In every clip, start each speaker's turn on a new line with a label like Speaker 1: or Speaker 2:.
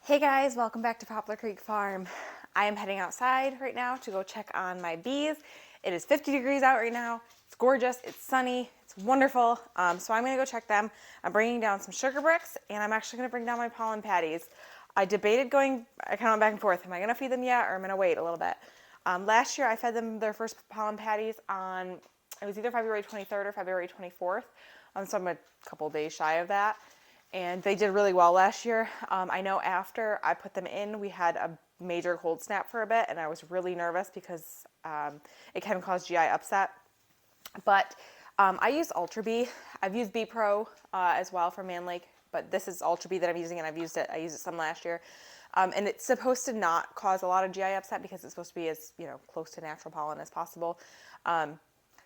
Speaker 1: Hey guys, welcome back to Poplar Creek Farm. I am heading outside right now to go check on my bees. It is 50 degrees out right now. It's gorgeous, it's sunny, it's wonderful. So I'm gonna go check them. I'm bringing down some sugar bricks and I'm actually gonna bring down my pollen patties. I debated I kind of went back and forth. Am I gonna feed them yet or am I gonna wait a little bit? Last year I fed them their first pollen patties on, it was either February 23rd or February 24th. So I'm a couple days shy of that. And they did really well last year. I know after I put them in, we had a major cold snap for a bit, and I was really nervous because it can cause GI upset. But I use Ultra B. I've used B Pro as well for Man Lake, but this is Ultra B that I'm using, and I used it some last year. And it's supposed to not cause a lot of GI upset because it's supposed to be as close to natural pollen as possible.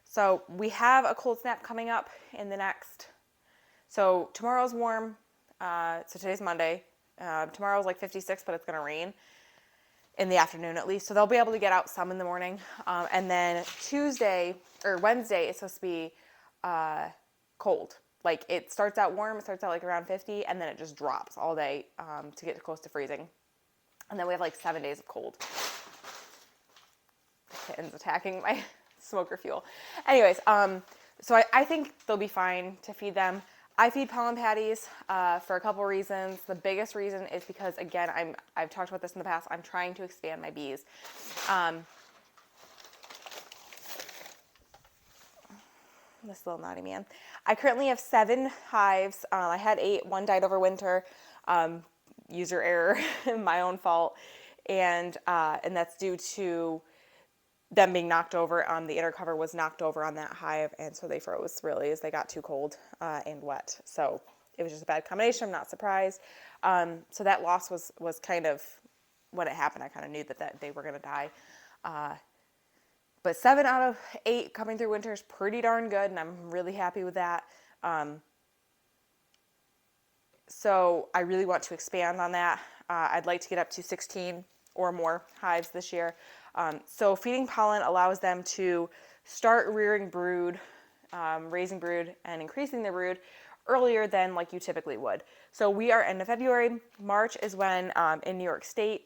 Speaker 1: So we have a cold snap coming up in the next. So tomorrow's warm. So today's Monday. Tomorrow's like 56, but it's going to rain in the afternoon at least. So they'll be able to get out some in the morning. And then Wednesday, it's supposed to be cold. Like it starts out warm. It starts out like around 50, and then it just drops all day to get close to freezing. And then we have like 7 days of cold. The kitten's attacking my smoker fuel. Anyways, so I think they'll be fine to feed them. I feed pollen patties for a couple reasons. The biggest reason is because, again, I've talked about this in the past, I'm trying to expand my bees. This little naughty man. I currently have 7 hives. I had 8. 1 died over winter. User error, my own fault. And that's due to them being knocked over. The inner cover was knocked over on that hive, and so they froze really as they got too cold and wet. So it was just a bad combination. I'm not surprised. So that loss was kind of, when it happened, I kind of knew that they were going to die. But 7 out of 8 coming through winter is pretty darn good, and I'm really happy with that. So I really want to expand on that. I'd like to get up to 16 or more hives this year. So feeding pollen allows them to start rearing brood, raising brood, and increasing the brood earlier than like you typically would. So we are end of February. March is when in New York State,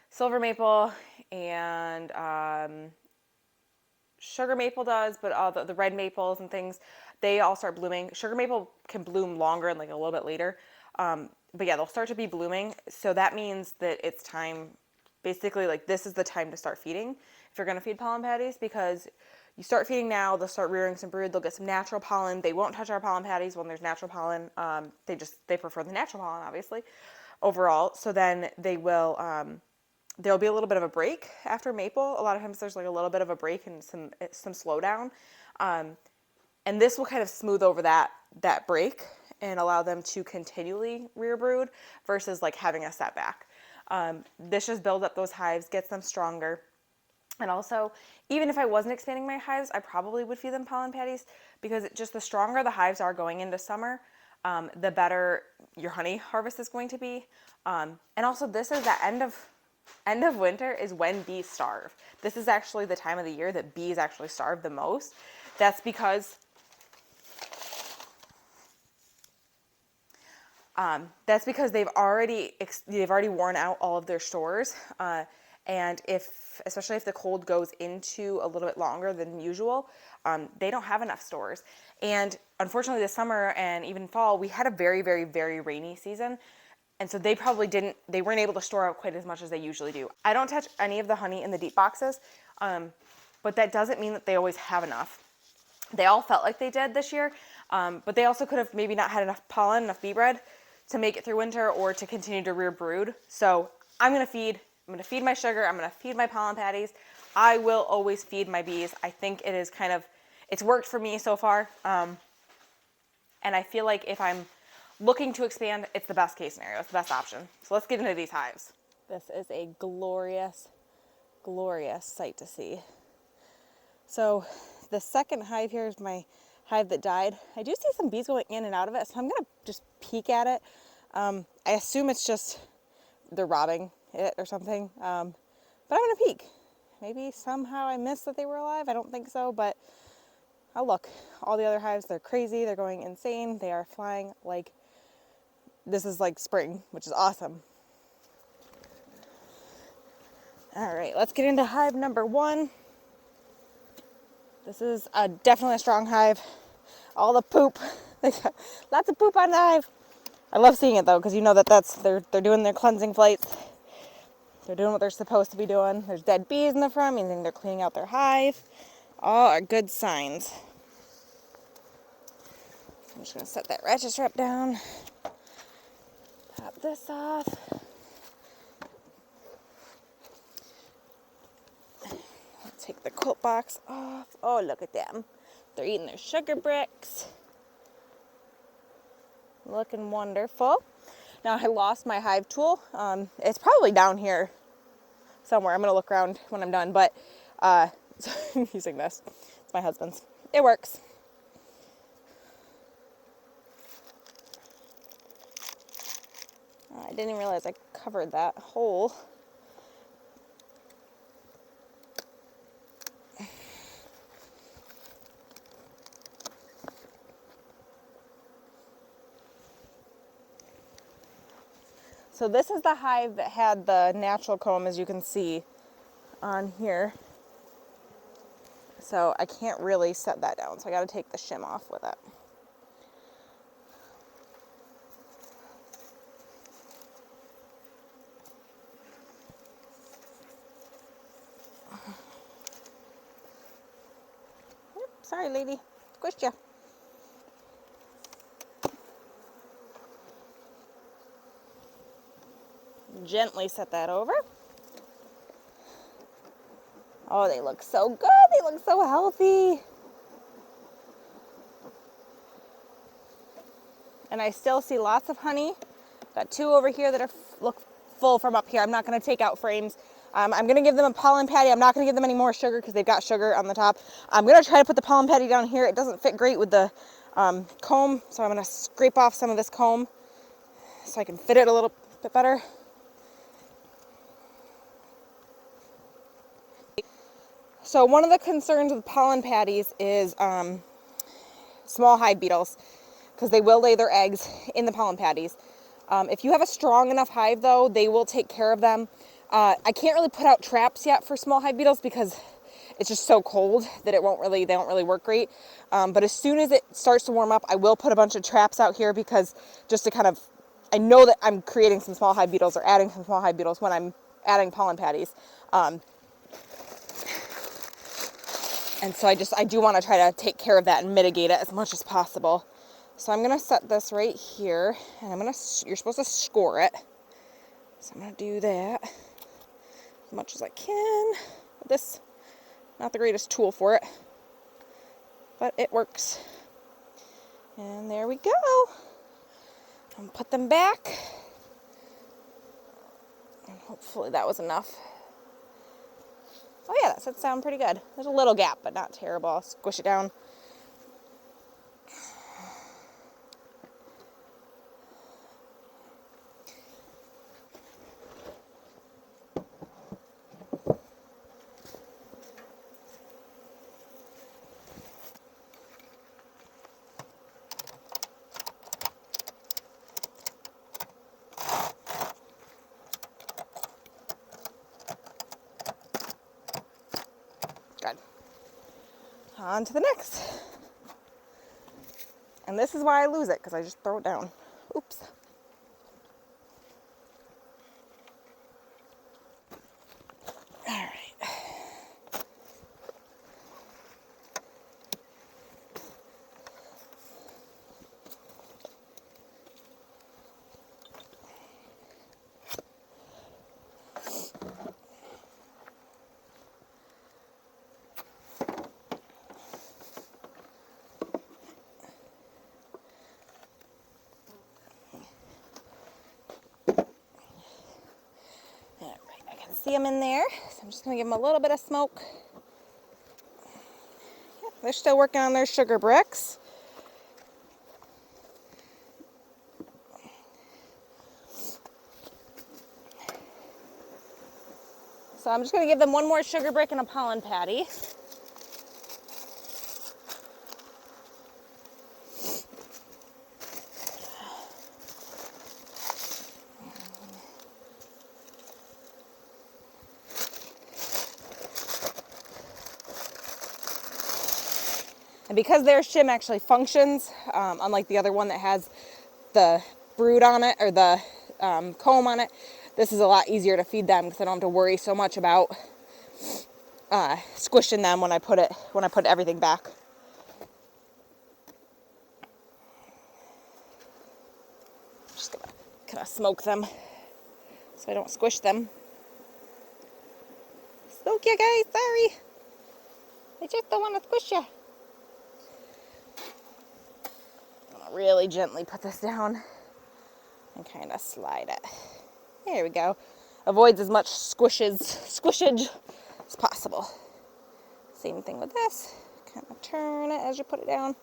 Speaker 1: silver maple and sugar maple does, but all the red maples and things, they all start blooming. Sugar maple can bloom longer and like a little bit later. But yeah, they'll start to be blooming. So that means that it's time, basically like this is the time to start feeding if you're going to feed pollen patties, because you start feeding now, they'll start rearing some brood, they'll get some natural pollen. They won't touch our pollen patties when there's natural pollen. They prefer the natural pollen, obviously, overall. So then they will, there'll be a little bit of a break after maple. A lot of times there's like a little bit of a break and some slowdown. And this will kind of smooth over that break and allow them to continually rear brood versus like having a setback. This just builds up those hives, gets them stronger. And also, even if I wasn't expanding my hives, I probably would feed them pollen patties, because just the stronger the hives are going into summer, the better your honey harvest is going to be. And also, this is the end of winter is when bees starve. This is actually the time of the year that bees actually starve the most. That's because they've already worn out all of their stores, and especially if the cold goes into a little bit longer than usual, they don't have enough stores. And unfortunately, this summer and even fall, we had a very, very, very rainy season, and so they weren't able to store out quite as much as they usually do. I don't touch any of the honey in the deep boxes, but that doesn't mean that they always have enough. They all felt like they did this year, but they also could have maybe not had enough pollen, enough bee bread to make it through winter or to continue to rear brood. So I'm going to feed my sugar. I'm going to feed my pollen patties. I will always feed my bees. I think it's worked for me so far. And I feel like if I'm looking to expand, it's the best case scenario. It's the best option. So let's get into these hives. This is a glorious, glorious sight to see. So the second hive here is my hive that died. I do see some bees going in and out of it, so I'm going to just peek at it. I assume it's just they're robbing it or something, but I'm going to peek. Maybe somehow I missed that they were alive. I don't think so, but I'll look. All the other hives, they're crazy. They're going insane. They are flying like this is like spring, which is awesome. All right, let's get into hive number 1. This is definitely a strong hive. All the poop, lots of poop on the hive. I love seeing it though, because you know that they're doing their cleansing flights. They're doing what they're supposed to be doing. There's dead bees in the front, meaning they're cleaning out their hive. All are good signs. I'm just gonna set that ratchet strap down. Pop this off. Take the quilt box off. Oh, look at them. They're eating their sugar bricks. Looking wonderful. Now I lost my hive tool. It's probably down here somewhere. I'm gonna look around when I'm done, but I'm using this. It's my husband's. It works. I didn't even realize I covered that hole. So this is the hive that had the natural comb, as you can see on here. So I can't really set that down, so I got to take the shim off with it. Yep, sorry, lady. Squished ya. Gently set that over. Oh, they look so good. They look so healthy. And I still see lots of honey. Got 2 over here that look full from up here. I'm not going to take out frames. I'm going to give them a pollen patty. I'm not going to give them any more sugar because they've got sugar on the top. I'm going to try to put the pollen patty down here. It doesn't fit great with the comb, so I'm going to scrape off some of this comb so I can fit it a little bit better. So one of the concerns with pollen patties is small hive beetles, because they will lay their eggs in the pollen patties. If you have a strong enough hive though, they will take care of them. I can't really put out traps yet for small hive beetles because it's just so cold that they don't really work great. But as soon as it starts to warm up, I will put a bunch of traps out here, because just to kind of, I know that I'm creating some small hive beetles or adding some small hive beetles when I'm adding pollen patties. And so I do want to try to take care of that and mitigate it as much as possible. So I'm going to set this right here, and you're supposed to score it. So I'm going to do that as much as I can. This, not the greatest tool for it, but it works. And there we go. I'm going to put them back. And hopefully that was enough. Oh yeah, that sits down pretty good. There's a little gap, but not terrible. I'll squish it down. Good. On to the next. And this is why I lose it, because I just throw it down. Oops. All right. See them in there, so I'm just going to give them a little bit of smoke. Yep, they're still working on their sugar bricks. So I'm just going to give them one more sugar brick and a pollen patty. And because their shim actually functions, unlike the other one that has the brood on it, or the comb on it, this is a lot easier to feed them because I don't have to worry so much about squishing them when I put everything back. Just gonna kind of smoke them so I don't squish them. Smoke you guys, sorry. I just don't want to squish you. I'm gonna really gently put this down and kind of slide it. There we go. Avoids as much squishage as possible. Same thing with this. Kind of turn it as you put it down.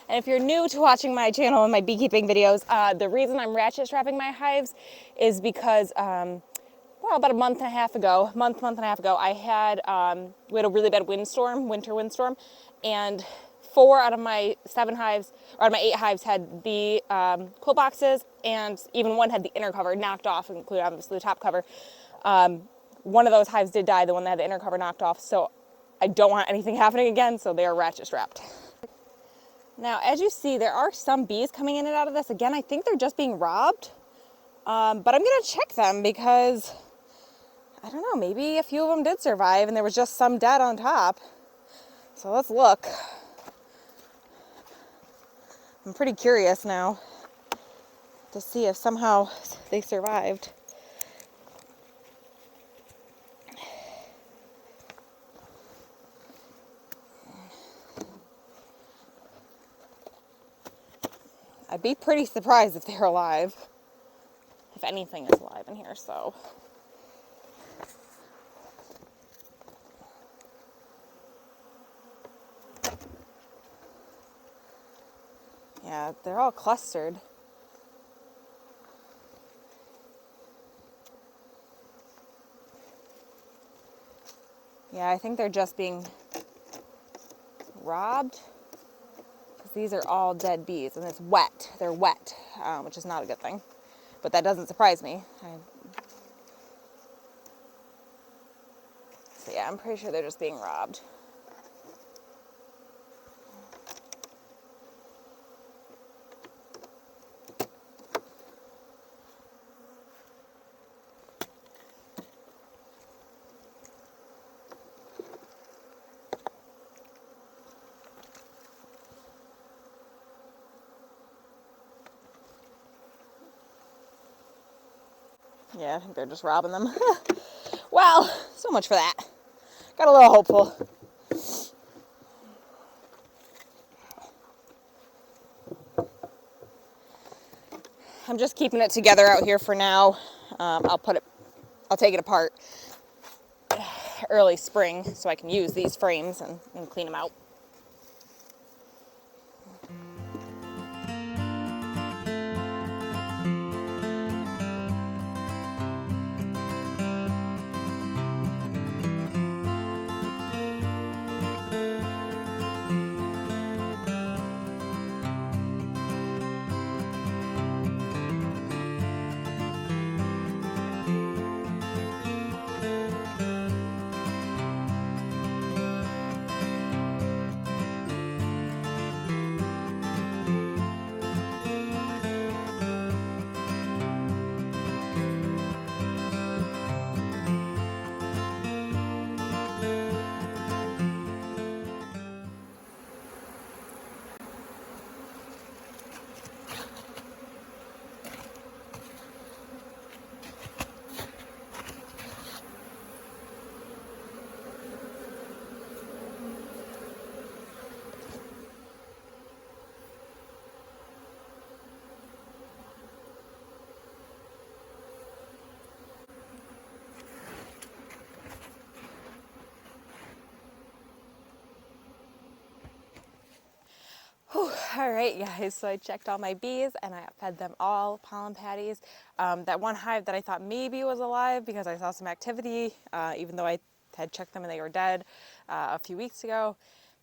Speaker 1: And if you're new to watching my channel and my beekeeping videos, the reason I'm ratchet strapping my hives is because, well, about a month and a half ago, I had, we had a really bad winter windstorm, and 4 out of my 7 hives, or out of my 8 hives, had the quilt boxes, and even one had the inner cover knocked off, including obviously the top cover. One of those hives did die, the one that had the inner cover knocked off, so I don't want anything happening again, so they are ratchet strapped. Now, as you see, there are some bees coming in and out of this. Again, I think they're just being robbed, but I'm gonna check them because, I don't know, maybe a few of them did survive and there was just some dead on top. So let's look. I'm pretty curious now to see if somehow they survived. I'd be pretty surprised if they're alive, if anything is alive in here, so. Yeah, they're all clustered. Yeah, I think they're just being robbed. These are all dead bees, and it's wet. They're wet, which is not a good thing. But that doesn't surprise me. So yeah, I'm pretty sure they're just being robbed. Yeah, I think they're just robbing them. Well, so much for that. Got a little hopeful. I'm just keeping it together out here for now. I'll take it apart early spring so I can use these frames and clean them out. Whew. All right, guys, so I checked all my bees and I fed them all pollen patties. That one hive that I thought maybe was alive because I saw some activity, even though I had checked them and they were dead a few weeks ago,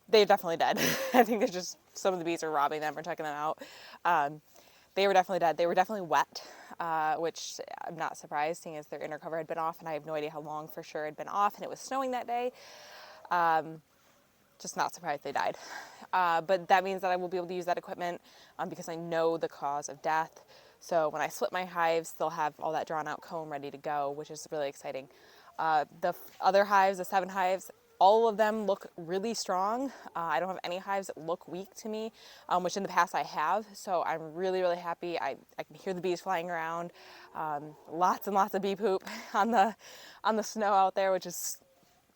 Speaker 1: they're definitely dead. I think there's just some of the bees are robbing them or checking them out. They were definitely dead. They were definitely wet. which I'm not surprised, seeing as their inner cover had been off, and I have no idea how long for sure it had been off, and it was snowing that day. Just not surprised they died. But that means that I will be able to use that equipment because I know the cause of death. So when I split my hives, they'll have all that drawn out comb ready to go, which is really exciting. Other hives, the 7 hives, all of them look really strong. I don't have any hives that look weak to me, which in the past I have. So I'm really, really happy. I can hear the bees flying around. Lots and lots of bee poop on the snow out there, which is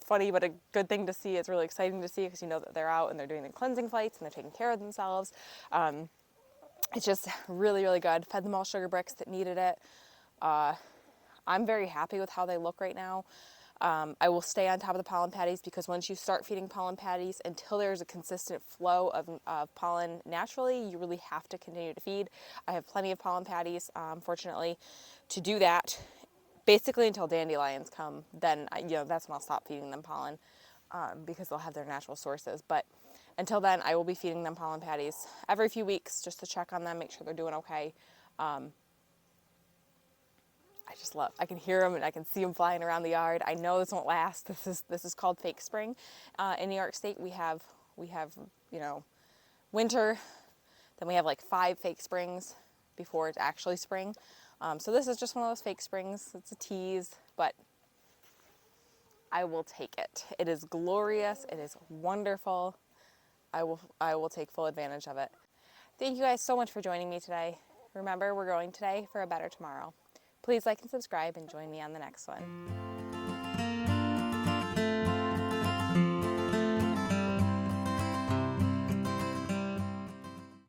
Speaker 1: funny, but a good thing to see. It's really exciting to see because you know that they're out and they're doing their cleansing flights and they're taking care of themselves. It's just really, really good. Fed them all sugar bricks that needed it. I'm very happy with how they look right now. I will stay on top of the pollen patties because once you start feeding pollen patties, until there's a consistent flow of pollen naturally, you really have to continue to feed. I have plenty of pollen patties, fortunately, to do that. Basically until dandelions come, then that's when I'll stop feeding them pollen because they'll have their natural sources. But until then, I will be feeding them pollen patties every few weeks just to check on them, make sure they're doing okay. I can hear them and I can see them flying around the yard. I know this won't last. This is called fake spring. In New York State, we have winter, then we have like 5 fake springs before it's actually spring. So this is just one of those fake springs. It's a tease, but I will take it. It is glorious. It is wonderful. I will take full advantage of it. Thank you guys so much for joining me today. Remember, we're growing today for a better tomorrow. Please like and subscribe and join me on the next one.